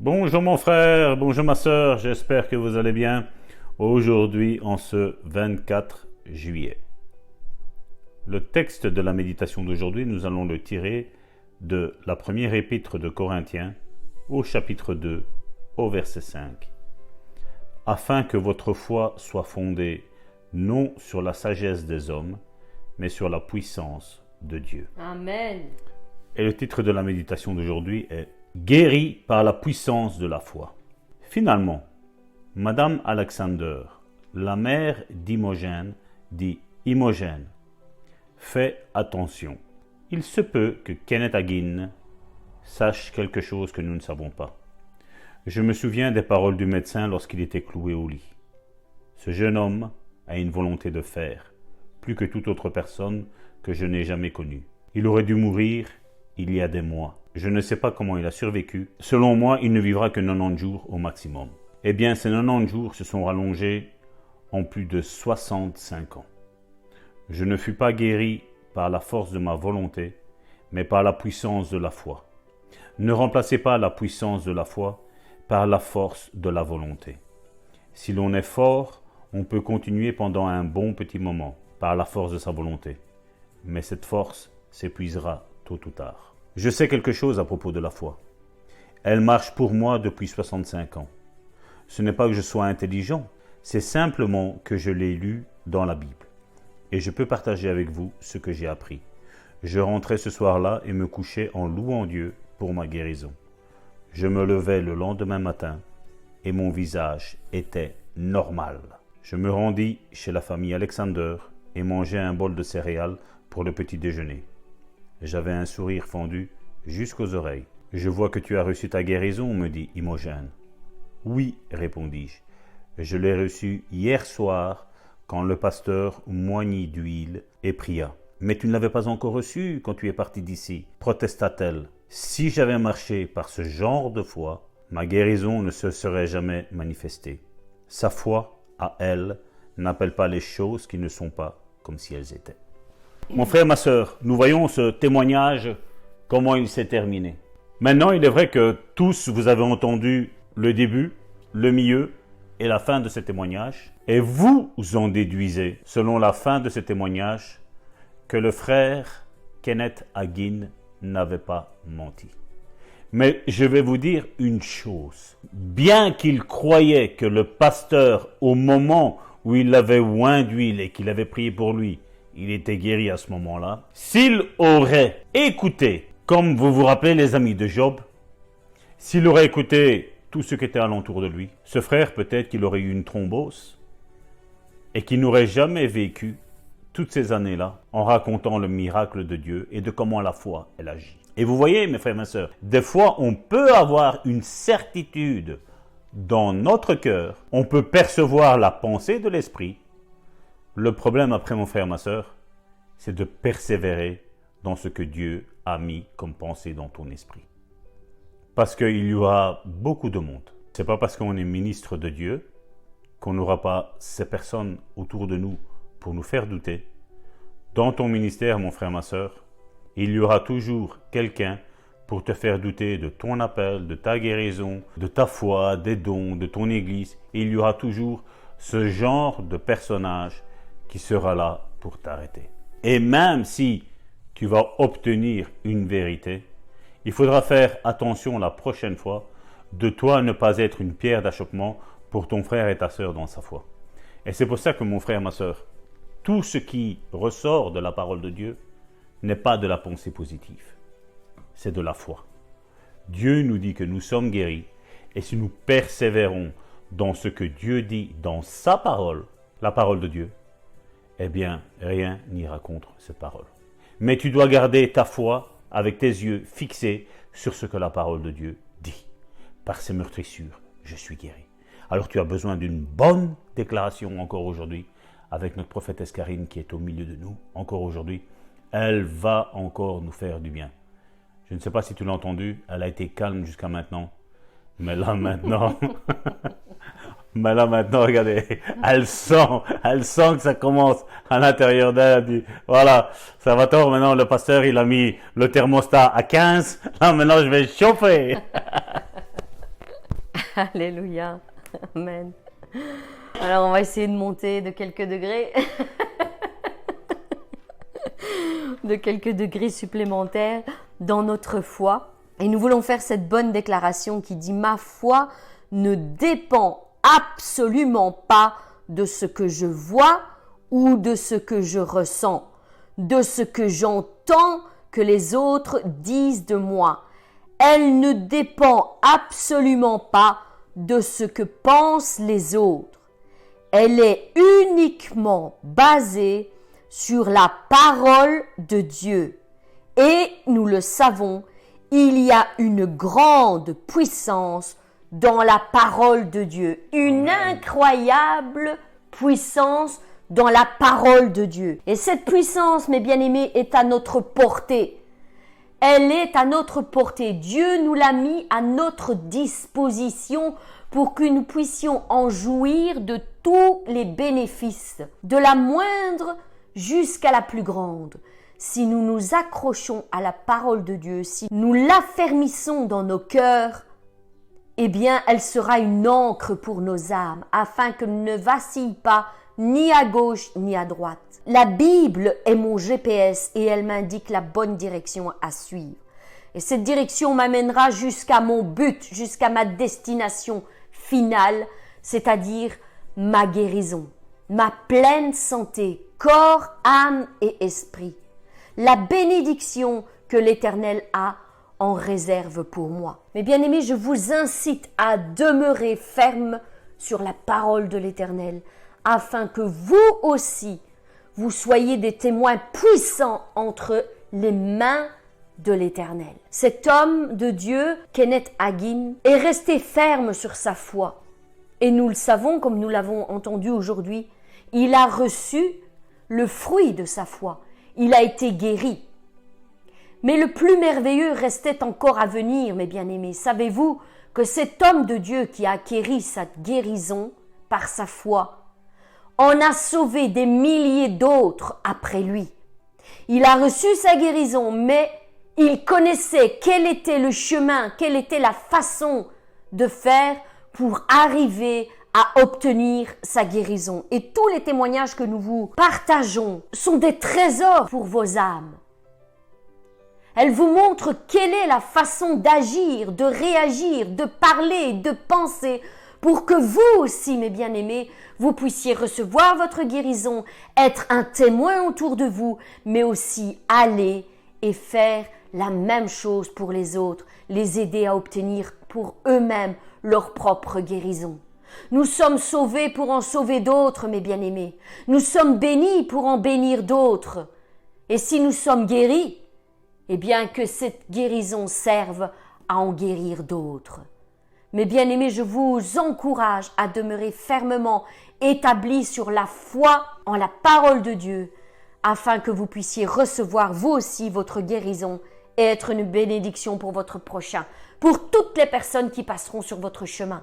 Bonjour mon frère, bonjour ma sœur, j'espère que vous allez bien aujourd'hui en ce 24 juillet. Le texte de la méditation d'aujourd'hui, nous allons le tirer de la première épître de Corinthiens au chapitre 2 au verset 5. Afin que votre foi soit fondée non sur la sagesse des hommes, mais sur la puissance de Dieu. Amen. Et le titre de la méditation d'aujourd'hui est Guéri par la puissance de la foi. Finalement, Madame Alexander, la mère d'Imogène, dit Imogène, fais attention. Il se peut que Kenneth Hagin sache quelque chose que nous ne savons pas. Je me souviens des paroles du médecin lorsqu'il était cloué au lit. Ce jeune homme a une volonté de faire, plus que toute autre personne que je n'ai jamais connue. Il aurait dû mourir il y a des mois. Je ne sais pas comment il a survécu. Selon moi, il ne vivra que 90 jours au maximum. Eh bien, ces 90 jours se sont rallongés en plus de 65 ans. Je ne fus pas guéri par la force de ma volonté, mais par la puissance de la foi. Ne remplacez pas la puissance de la foi par la force de la volonté. Si l'on est fort, on peut continuer pendant un bon petit moment par la force de sa volonté. Mais cette force s'épuisera tôt ou tard. Je sais quelque chose à propos de la foi. Elle marche pour moi depuis 65 ans. Ce n'est pas que je sois intelligent, c'est simplement que je l'ai lu dans la Bible. Et je peux partager avec vous ce que j'ai appris. Je rentrais ce soir-là et me couchais en louant Dieu pour ma guérison. Je me levais le lendemain matin et mon visage était normal. Je me rendis chez la famille Alexander et mangeai un bol de céréales pour le petit déjeuner. J'avais un sourire fendu jusqu'aux oreilles. « Je vois que tu as reçu ta guérison, me dit Imogène. »« Oui, répondis-je. Je l'ai reçue hier soir quand le pasteur m'oignit d'huile et pria. »« Mais tu ne l'avais pas encore reçue quand tu es parti d'ici, protesta-t-elle. Si j'avais marché par ce genre de foi, ma guérison ne se serait jamais manifestée. Sa foi, à elle, n'appelle pas les choses qui ne sont pas comme si elles étaient. » Mon frère, ma sœur, nous voyons ce témoignage, comment il s'est terminé. Maintenant, il est vrai que tous, vous avez entendu le début, le milieu et la fin de ce témoignage. Et vous en déduisez, selon la fin de ce témoignage, que le frère Kenneth Hagin n'avait pas menti. Mais je vais vous dire une chose. Bien qu'il croyait que le pasteur, au moment où il l'avait oint d'huile et qu'il avait prié pour lui, il était guéri à ce moment-là. S'il aurait écouté, comme vous vous rappelez les amis de Job, s'il aurait écouté tout ce qui était alentour de lui, ce frère peut-être qu'il aurait eu une thrombose et qu'il n'aurait jamais vécu toutes ces années-là en racontant le miracle de Dieu et de comment la foi elle agit. Et vous voyez mes frères et mes sœurs, des fois on peut avoir une certitude dans notre cœur, on peut percevoir la pensée de l'esprit. Le problème après mon frère, ma sœur, c'est de persévérer dans ce que Dieu a mis comme pensée dans ton esprit. Parce qu'il y aura beaucoup de monde. Ce n'est pas parce qu'on est ministre de Dieu qu'on n'aura pas ces personnes autour de nous pour nous faire douter. Dans ton ministère, mon frère, ma sœur, il y aura toujours quelqu'un pour te faire douter de ton appel, de ta guérison, de ta foi, des dons, de ton église. Et il y aura toujours ce genre de personnage qui sera là pour t'arrêter. Et même si tu vas obtenir une vérité, il faudra faire attention la prochaine fois de toi ne pas être une pierre d'achoppement pour ton frère et ta sœur dans sa foi. Et c'est pour ça que mon frère, ma sœur, tout ce qui ressort de la parole de Dieu n'est pas de la pensée positive, c'est de la foi. Dieu nous dit que nous sommes guéris et si nous persévérons dans ce que Dieu dit dans sa parole, la parole de Dieu, eh bien, rien n'ira contre cette parole. Mais tu dois garder ta foi avec tes yeux fixés sur ce que la parole de Dieu dit. Par ses meurtrissures, je suis guéri. Alors tu as besoin d'une bonne déclaration encore aujourd'hui avec notre prophétesse Karine qui est au milieu de nous encore aujourd'hui. Elle va encore nous faire du bien. Je ne sais pas si tu l'as entendu, elle a été calme jusqu'à maintenant. Mais là maintenant, regardez, elle sent que ça commence à l'intérieur d'elle. Elle dit, voilà, ça va tort, maintenant le pasteur il a mis le thermostat à 15, là maintenant je vais chauffer. Alléluia. Amen. Alors, on va essayer de monter de quelques degrés. De quelques degrés supplémentaires dans notre foi. Et nous voulons faire cette bonne déclaration qui dit « Ma foi ne dépend absolument pas de ce que je vois ou de ce que je ressens, de ce que j'entends que les autres disent de moi. Elle ne dépend absolument pas de ce que pensent les autres. Elle est uniquement basée sur la parole de Dieu. Et nous le savons, il y a une grande puissance dans la parole de Dieu. Une incroyable puissance dans la parole de Dieu. Et cette puissance, mes bien-aimés, est à notre portée. Elle est à notre portée. Dieu nous l'a mis à notre disposition pour que nous puissions en jouir de tous les bénéfices, de la moindre jusqu'à la plus grande. Si nous nous accrochons à la parole de Dieu, si nous l'affermissons dans nos cœurs, eh bien, elle sera une ancre pour nos âmes, afin que nous ne vacillent pas ni à gauche ni à droite. La Bible est mon GPS et elle m'indique la bonne direction à suivre. Et cette direction m'amènera jusqu'à mon but, jusqu'à ma destination finale, c'est-à-dire ma guérison, ma pleine santé, corps, âme et esprit. La bénédiction que l'Éternel a en réserve pour moi. Mes bien-aimés, je vous incite à demeurer ferme sur la parole de l'Éternel, afin que vous aussi, vous soyez des témoins puissants entre les mains de l'Éternel. Cet homme de Dieu, Kenneth Hagin, est resté ferme sur sa foi. Et nous le savons, comme nous l'avons entendu aujourd'hui, il a reçu le fruit de sa foi. Il a été guéri. Mais le plus merveilleux restait encore à venir, mes bien-aimés. Savez-vous que cet homme de Dieu qui a acquéri sa guérison par sa foi en a sauvé des milliers d'autres après lui. Il a reçu sa guérison, mais il connaissait quel était le chemin, quelle était la façon de faire pour arriver à obtenir sa guérison. Et tous les témoignages que nous vous partageons sont des trésors pour vos âmes. Elles vous montrent quelle est la façon d'agir, de réagir, de parler, de penser, pour que vous aussi, mes bien-aimés, vous puissiez recevoir votre guérison, être un témoin autour de vous, mais aussi aller et faire la même chose pour les autres, les aider à obtenir pour eux-mêmes leur propre guérison. Nous sommes sauvés pour en sauver d'autres, mes bien-aimés. Nous sommes bénis pour en bénir d'autres. Et si nous sommes guéris, eh bien que cette guérison serve à en guérir d'autres. Mes bien-aimés, je vous encourage à demeurer fermement établis sur la foi en la parole de Dieu, afin que vous puissiez recevoir vous aussi votre guérison et être une bénédiction pour votre prochain, pour toutes les personnes qui passeront sur votre chemin.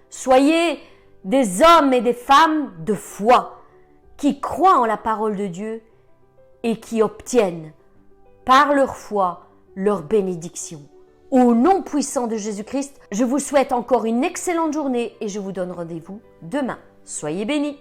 Soyez des hommes et des femmes de foi qui croient en la parole de Dieu et qui obtiennent par leur foi leur bénédiction. Au nom puissant de Jésus-Christ, je vous souhaite encore une excellente journée et je vous donne rendez-vous demain. Soyez bénis.